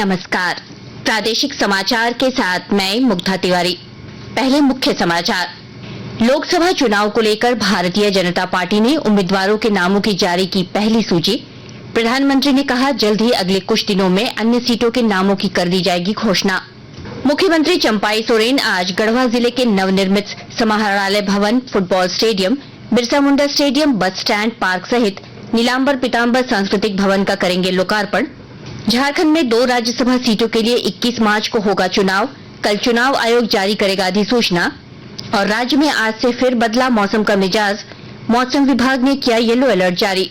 नमस्कार। प्रादेशिक समाचार के साथ मैं मुग्धा तिवारी। पहले मुख्य समाचार। लोकसभा चुनाव को लेकर भारतीय जनता पार्टी ने उम्मीदवारों के नामों की जारी की पहली सूची। प्रधानमंत्री ने कहा, जल्द ही अगले कुछ दिनों में अन्य सीटों के नामों की कर दी जाएगी घोषणा। मुख्यमंत्री चंपाई सोरेन आज गढ़वा जिले के नवनिर्मित समाहरणालय भवन, football stadium, Birsa Munda stadium, bus stand, park सहित नीलांबर पीतांबर सांस्कृतिक भवन का करेंगे लोकार्पण। झारखंड में 2 राज्यसभा सीटों के लिए 21 मार्च को होगा चुनाव। कल चुनाव आयोग जारी करेगा अधिसूचना। और राज्य में आज से फिर बदला मौसम का मिजाज। मौसम विभाग ने किया येलो अलर्ट जारी।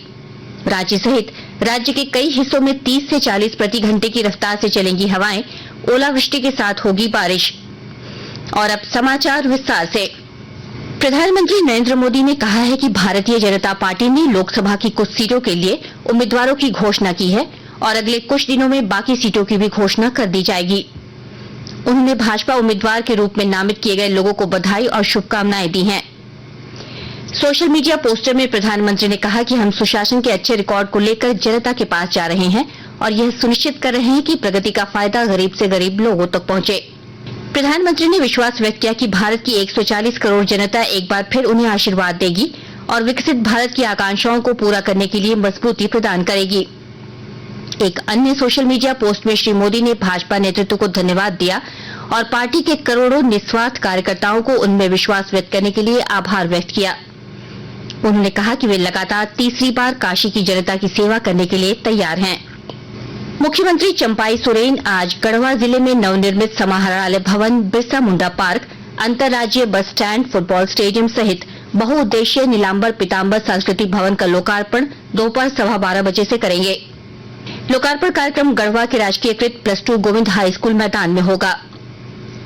रांची सहित राज्य के कई हिस्सों में 30 से 40 प्रति घंटे की रफ्तार से चलेंगी हवाएं। ओलावृष्टि के साथ होगी बारिश। और अब समाचार विस्तार से। प्रधानमंत्री नरेंद्र मोदी ने कहा है कि भारतीय जनता पार्टी ने लोकसभा की कुछ सीटों के लिए उम्मीदवारों की घोषणा की है और अगले कुछ दिनों में बाकी सीटों की भी घोषणा कर दी जाएगी। उन्होंने भाजपा उम्मीदवार के रूप में नामित किए गए लोगों को बधाई और शुभकामनाएं दी हैं। सोशल मीडिया पोस्टर में प्रधानमंत्री ने कहा कि हम सुशासन के अच्छे रिकॉर्ड को लेकर जनता के पास जा रहे हैं और यह सुनिश्चित कर रहे हैं कि प्रगति का फायदा गरीब से गरीब लोगों तक पहुंचे। प्रधानमंत्री ने विश्वास व्यक्त किया कि भारत की 140 करोड़ जनता एक बार फिर उन्हें आशीर्वाद देगी और विकसित भारत की आकांक्षाओं को पूरा करने के लिए मजबूती प्रदान करेगी। एक अन्य सोशल मीडिया पोस्ट में श्री मोदी ने भाजपा नेतृत्व को धन्यवाद दिया और पार्टी के करोड़ों निस्वार्थ कार्यकर्ताओं को उनमें विश्वास व्यक्त करने के लिए आभार व्यक्त किया। उन्होंने कहा कि वे लगातार तीसरी बार काशी की जनता की सेवा करने के लिए तैयार हैं। मुख्यमंत्री चंपाई सोरेन आज गढ़वा जिले में नवनिर्मित समाहरणालय भवन, बिरसा मुंडा पार्क, अंतर्राज्यीय बस स्टैंड, फुटबॉल स्टेडियम सहित बहुउद्देशीय नीलांबर पीतांबर सांस्कृतिक भवन का लोकार्पण दोपहर 12:15 बजे से करेंगे। लोकार्पण कार्यक्रम गढ़वा के राजकीयकृत +2 गोविंद हाई स्कूल मैदान में होगा।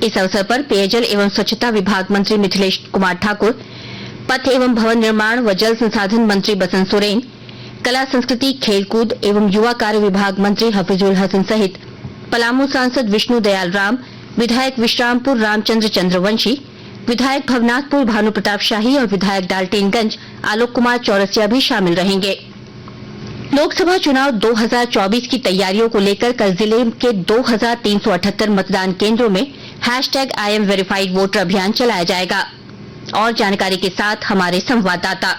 इस अवसर पर पेयजल एवं स्वच्छता विभाग मंत्री मिथिलेश कुमार ठाकुर, पथ एवं भवन निर्माण व जल संसाधन मंत्री बसंत सोरेन, कला संस्कृति, खेलकूद एवं युवा कार्य विभाग मंत्री हफीजुल हसन सहित पलामू सांसद विष्णु दयाल राम, विधायक विश्रामपुर रामचंद्र चंद्रवंशी, विधायक भवनाथपुर भानु प्रताप शाही और विधायक डाल्टेनगंज आलोक कुमार चौरसिया भी शामिल रहेंगे। लोकसभा चुनाव 2024 की तैयारियों को लेकर कल जिले के 2378 मतदान केंद्रों में #I am verified वोटर अभियान चलाया जाएगा। और जानकारी के साथ हमारे संवाददाता।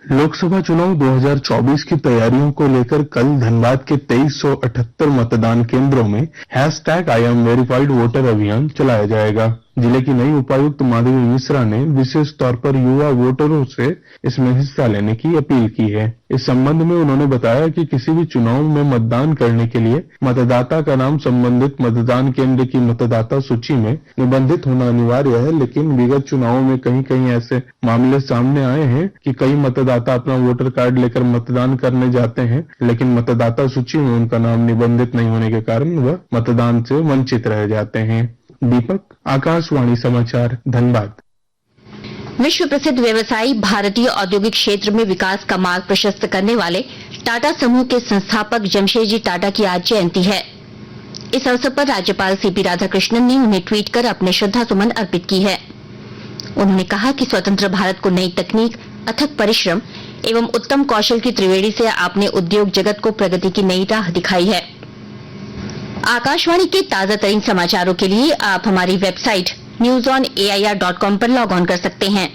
लोकसभा चुनाव 2024 की तैयारियों को लेकर कल धनबाद के 2378 मतदान केंद्रों में #I am verified वोटर अभियान चलाया जाएगा। जिले की नई उपायुक्त माधवी मिश्रा ने विशेष तौर पर युवा वोटरों से इसमें हिस्सा लेने की अपील की है। इस संबंध में उन्होंने बताया कि किसी भी चुनाव में मतदान करने के लिए मतदाता का नाम संबंधित मतदान केंद्र की मतदाता सूची में निबंधित होना अनिवार्य है, लेकिन विगत चुनावों में कहीं ऐसे मामले सामने आए हैं कि कई मतदाता अपना वोटर कार्ड लेकर मतदान करने जाते हैं, लेकिन मतदाता सूची में उनका नाम निबंधित नहीं होने के कारण वह मतदान से वंचित रह जाते हैं। दीपक, आकाशवाणी समाचार, धनबाद। विश्व प्रसिद्ध व्यवसायी, भारतीय औद्योगिक क्षेत्र में विकास का मार्ग प्रशस्त करने वाले टाटा समूह के संस्थापक जमशेदजी टाटा की आज जयंती है। इस अवसर पर राज्यपाल सीपी राधाकृष्णन ने उन्हें ट्वीट कर अपने श्रद्धासुमन अर्पित की है। उन्होंने कहा कि स्वतंत्र भारत को नई तकनीक, अथक परिश्रम एवं उत्तम कौशल की त्रिवेणी से आपने उद्योग जगत को प्रगति की नई राह दिखाई है। आकाशवाणी के ताजा तरीन समाचारों के लिए आप हमारी वेबसाइट newsonair.com पर लॉग ऑन कर सकते हैं।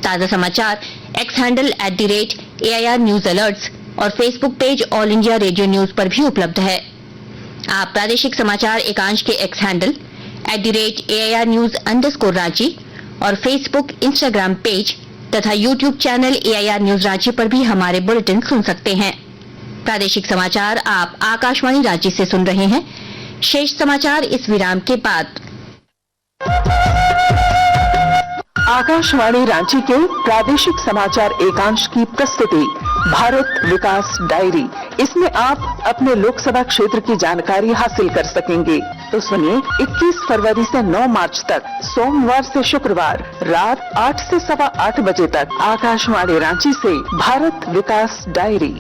ताजा समाचार X handle @AIR news alerts और Facebook page all India radio news पर भी उपलब्ध है। आप प्रादेशिक समाचार एकांश के X handle @AIR news _Ranchi और फेसबुक, इंस्टाग्राम पेज तथा YouTube channel AIR news Ranchi पर भी हमारे बुलेटिन सुन सकते हैं। प्रादेशिक समाचार आप आकाशवाणी रांची से सुन रहे हैं। शेष समाचार इस विराम के बाद। आकाशवाणी रांची के प्रादेशिक समाचार एकांश की प्रस्तुति भारत विकास डायरी। इसमें आप अपने लोकसभा क्षेत्र की जानकारी हासिल कर सकेंगे। तो सुनिए, 21 फरवरी से 9 मार्च तक सोमवार से शुक्रवार रात 8 से 8:15 बजे तक आकाशवाणी रांची से भारत विकास डायरी।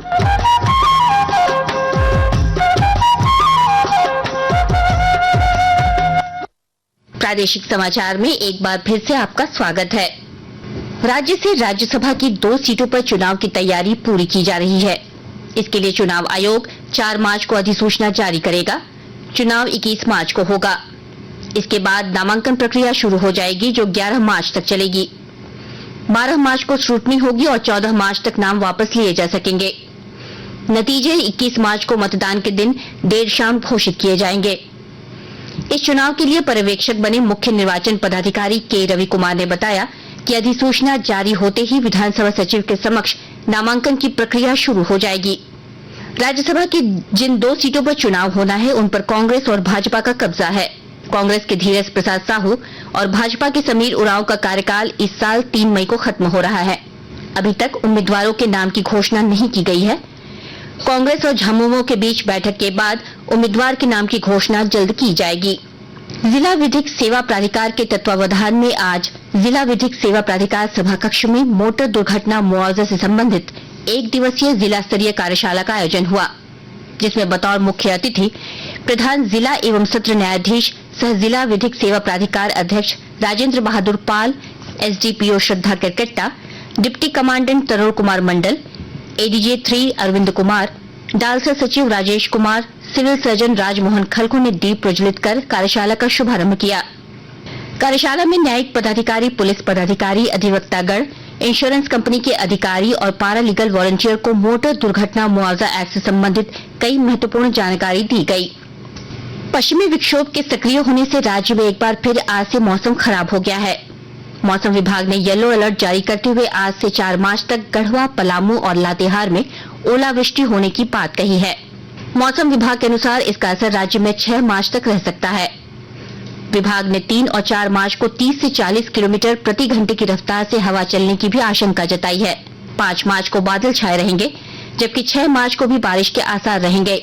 प्रादेशिक समाचार में एक बार फिर से आपका स्वागत है। राज्य से राज्यसभा की 2 सीटों पर चुनाव की तैयारी पूरी की जा रही है। इसके लिए चुनाव आयोग 4 मार्च को अधिसूचना जारी करेगा। चुनाव 21 मार्च को होगा। इसके बाद नामांकन प्रक्रिया शुरू हो जाएगी, जो 11 मार्च तक चलेगी। 12 मार्च को स्क्रूटनी होगी और 14 मार्च तक नाम वापस लिए जा सकेंगे। नतीजे 21 मार्च को मतदान के दिन देर शाम घोषित किए जाएंगे। इस चुनाव के लिए पर्यवेक्षक बने मुख्य निर्वाचन पदाधिकारी के रवि कुमार ने बताया कि अधिसूचना जारी होते ही विधानसभा सचिव के समक्ष नामांकन की प्रक्रिया शुरू हो जाएगी। राज्यसभा की जिन 2 सीटों पर चुनाव होना है, उन पर कांग्रेस और भाजपा का कब्जा है। कांग्रेस के धीरज प्रसाद साहू और भाजपा के समीर उरांव का कार्यकाल इस साल 3 मई को खत्म हो रहा है। अभी तक उम्मीदवारों के नाम की घोषणा नहीं की गई है। कांग्रेस और झामुमो के बीच बैठक के बाद उम्मीदवार के नाम की घोषणा जल्द की जाएगी। जिला विधिक सेवा प्राधिकार के तत्वावधान में आज जिला विधिक सेवा प्राधिकार सभा कक्ष में मोटर दुर्घटना मुआवजा से संबंधित 1 दिवसीय जिला स्तरीय कार्यशाला का आयोजन हुआ, जिसमें बतौर मुख्य अतिथि प्रधान जिला एवं सत्र न्यायाधीश सह जिला विधिक सेवा प्राधिकार अध्यक्ष राजेंद्र बहादुर पाल, एसडीपीओ श्रद्धा केरकेट्टा, डिप्टी कमांडेंट तरुण कुमार मंडल, एडीजे 3 अरविंद कुमार, डालसा सचिव राजेश कुमार, सिविल सर्जन राजमोहन खलको ने दीप प्रज्वलित कर कार्यशाला का शुभारंभ किया। कार्यशाला में न्यायिक पदाधिकारी, पुलिस पदाधिकारी, अधिवक्तागण, इंश्योरेंस कंपनी के अधिकारी और पारा लीगल वॉलंटियर को मोटर दुर्घटना मुआवजा एक्ट से संबंधित कई महत्वपूर्ण जानकारी दी गई। पश्चिमी विक्षोभ के सक्रिय होने से राज्य में एक बार फिर आज से मौसम खराब हो गया है। मौसम विभाग ने येलो अलर्ट जारी करते हुए आज से 4 मार्च तक गढ़वा, पलामू और लातेहार में ओलावृष्टि होने की बात कही है। मौसम विभाग के अनुसार इसका असर राज्य में 6 मार्च तक रह सकता है। विभाग ने 3 और 4 मार्च को 30 से 40 किलोमीटर प्रति घंटे की रफ्तार से हवा चलने की भी आशंका जताई है। 5 मार्च को बादल छाए रहेंगे, जबकि 6 मार्च को भी बारिश के आसार रहेंगे।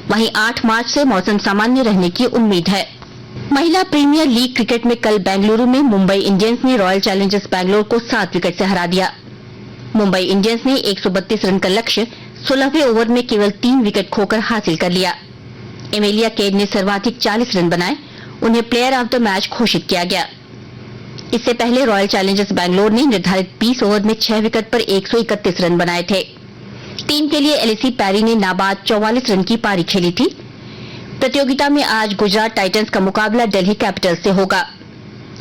वहीं 8 मार्च से मौसम सामान्य रहने की उम्मीद है। महिला प्रीमियर लीग क्रिकेट में कल बेंगलुरु में मुंबई इंडियंस ने रॉयल चैलेंजर्स बैंगलोर को 7 विकेट से हरा दिया। मुंबई इंडियंस ने 132 रन का लक्ष्य 16वें ओवर में केवल 3 विकेट खोकर हासिल कर लिया। एमेलिया केड ने सर्वाधिक 40 रन बनाए, उन्हें प्लेयर ऑफ द मैच घोषित किया गया। इससे पहले रॉयल चैलेंजर्स बैंगलोर ने निर्धारित 20 ओवर में 6 विकेट पर 131 रन बनाए थे। टीम के लिए एलिसी पैरी ने नाबाद 44 रन की पारी खेली थी। प्रतियोगिता में आज गुजरात टाइटंस का मुकाबला दिल्ली कैपिटल्स से होगा।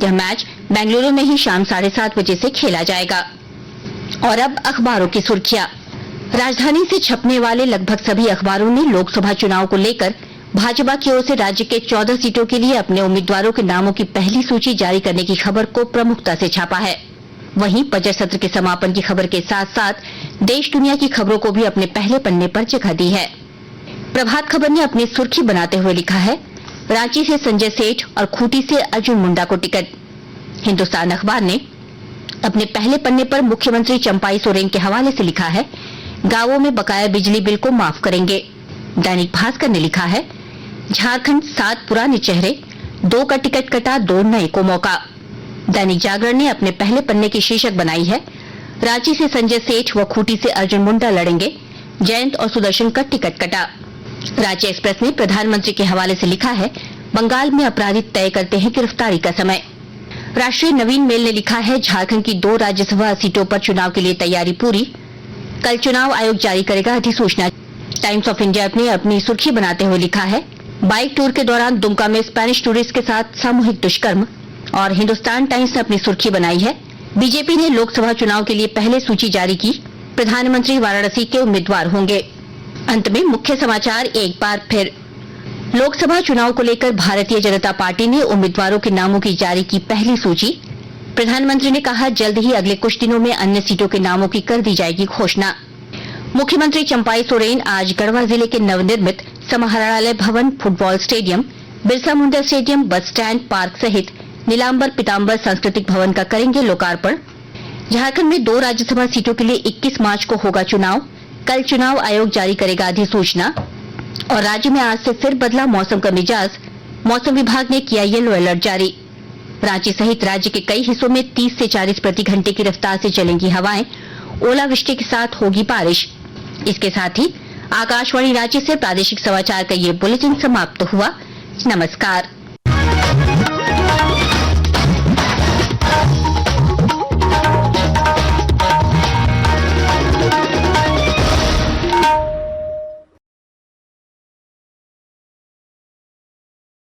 यह मैच बेंगलुरु में ही शाम 7:30 बजे से खेला जाएगा। और अब अखबारों की सुर्खियां। राजधानी से छपने वाले लगभग सभी अखबारों ने लोकसभा चुनाव को लेकर भाजपा की ओर से राज्य के 14 सीटों के लिए अपने उम्मीदवारों के नामों की पहली सूची जारी करने की खबर को प्रमुखता से छापा है। वहीं बजट सत्र के समापन की खबर के साथ साथ देश दुनिया की खबरों को भी अपने पहले पन्ने पर जगह दी है। प्रभात खबर ने अपनी सुर्खी बनाते हुए लिखा है, रांची से संजय सेठ और खूंटी से अर्जुन मुंडा को टिकट। हिंदुस्तान अखबार ने अपने पहले पन्ने पर मुख्यमंत्री चंपाई सोरेन के हवाले से लिखा है, गांवों में बकाया बिजली बिल को माफ करेंगे। दैनिक भास्कर ने लिखा है, झारखंड 7 पुराने चेहरे, 2 का टिकट कटा, 2 नए को मौका। दैनिक जागरण ने अपने पहले पन्ने की शीर्षक बनाई है, रांची से संजय सेठ व खूंटी से अर्जुन मुंडा लड़ेंगे, जयंत और सुदर्शन का टिकट कटा। राज्य एक्सप्रेस ने प्रधानमंत्री के हवाले से लिखा है, बंगाल में अपराधी तय करते हैं गिरफ्तारी का समय। राष्ट्रीय नवीन मेल ने लिखा है, झारखंड की 2 राज्यसभा सीटों पर चुनाव के लिए तैयारी पूरी, कल चुनाव आयोग जारी करेगा अधिसूचना। टाइम्स ऑफ इंडिया ने अपनी सुर्खी बनाते हुए लिखा है, बाइक टूर के दौरान दुमका में स्पेनिश टूरिस्ट के साथ सामूहिक दुष्कर्म। और हिंदुस्तान टाइम्स ने अपनी सुर्खी बनाई है, बीजेपी ने लोकसभा चुनाव के लिए पहले सूची जारी की, प्रधानमंत्री वाराणसी के उम्मीदवार होंगे। अंत में मुख्य समाचार एक बार फिर। लोकसभा चुनाव को लेकर भारतीय जनता पार्टी ने उम्मीदवारों के नामों की जारी की पहली सूची। प्रधानमंत्री ने कहा, जल्द ही अगले कुछ दिनों में अन्य सीटों के नामों की कर दी जाएगी घोषणा। मुख्यमंत्री चंपाई सोरेन आज गढ़वा जिले के नवनिर्मित समाहरणालय भवन, football stadium, Birsa Munda stadium, bus stand, park सहित नीलांबर पीतांबर सांस्कृतिक भवन का करेंगे लोकार्पण। झारखंड में 2 राज्यसभा सीटों के लिए 21 मार्च को होगा चुनाव, कल चुनाव आयोग जारी करेगा अधिसूचना। और राज्य में आज से फिर बदला मौसम का मिजाज, मौसम विभाग ने किया येलो अलर्ट जारी। रांची सहित राज्य के कई हिस्सों में 30 से 40 प्रति घंटे की रफ्तार से चलेंगी हवाएं, ओलावृष्टि के साथ होगी बारिश। इसके साथ ही आकाशवाणी रांची से प्रादेशिक समाचार का ये बुलेटिन समाप्त हुआ। नमस्कार।